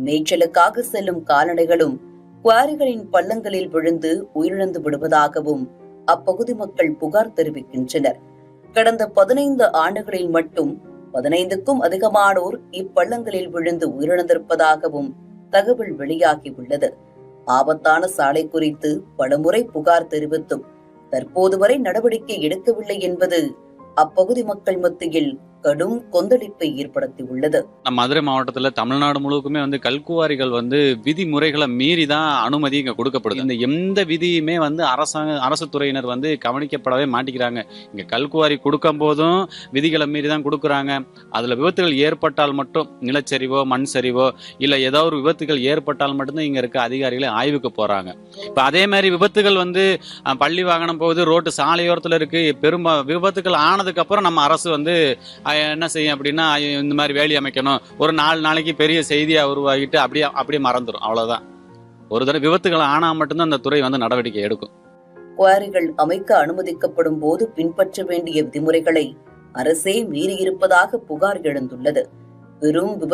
மேய்ச்சலுக்காக செல்லும் கால்நடைகளும் குவாரிகளின் பள்ளங்களில் விழுந்து உயிரிழந்து விடுவதாகவும் அப்பகுதி மக்கள் புகார் தெரிவிக்கின்றனர். கடந்த 15 ஆண்டுகளில் மட்டும் 15க்கும் அதிகமானோர் இப்பள்ளங்களில் விழுந்து உயிரிழந்திருப்பதாகவும் தகவல் வெளியாகியுள்ளது. ஆபத்தான சாலை குறித்து பலமுறை புகார் தெரிவித்தும் தற்போது வரை நடவடிக்கை எடுக்கவில்லை என்பது அப்பகுதி மக்கள் மத்தியில் கடும் கொந்தளிப்பை ஏற்படுத்தியுள்ளது. மதுரை மாவட்டத்துல தமிழ்நாடு முழுக்குமே கல்குவாரிகள் விதிமுறைகளை மீறி தான் அனுமதி இங்க கொடுக்கப்படுது. இந்த எந்த விதியுமே அரசு துறையினர் கவனிக்கப்படவே மாட்டேங்கிறாங்க. இங்க கல்குவாரி கொடுக்கும் போதும் விதிகளை மீறி தான் கொடுக்குறாங்க. அதுல விபத்துகள் ஏற்பட்டால் மட்டும் நிலச்சரிவோ மண் சரிவோ இல்ல ஏதோ ஒரு விபத்துகள் ஏற்பட்டால் மட்டும்தான் இங்க இருக்க அதிகாரிகளை ஆய்வுக்கு போறாங்க. இப்ப அதே மாதிரி விபத்துகள் பள்ளி வாகனம் போகுது, ரோட்டு சாலையோரத்துல இருக்கு, பெரும் விபத்துகள் ஆனதுக்கு அப்புறம் நம்ம அரசு என்ன செய்யும் அப்படின்னா இந்த மாதிரி வேலி அமைக்கணும், ஒரு 4 நாளைக்கு பெரிய செய்தியா உருவாகிட்டு அப்படியே மறந்துடும். அவ்வளவுதான். ஒரு தடவை விபத்துகள் ஆனா மட்டும்தான் அந்த துறை நடவடிக்கை எடுக்கும். குவாரிகள் அமைக்க அனுமதிக்கப்படும் போது பின்பற்ற வேண்டிய விதிமுறைகளை அரசே மீறியிருப்பதாக புகார் எழுந்துள்ளது. பெரும் விபத்து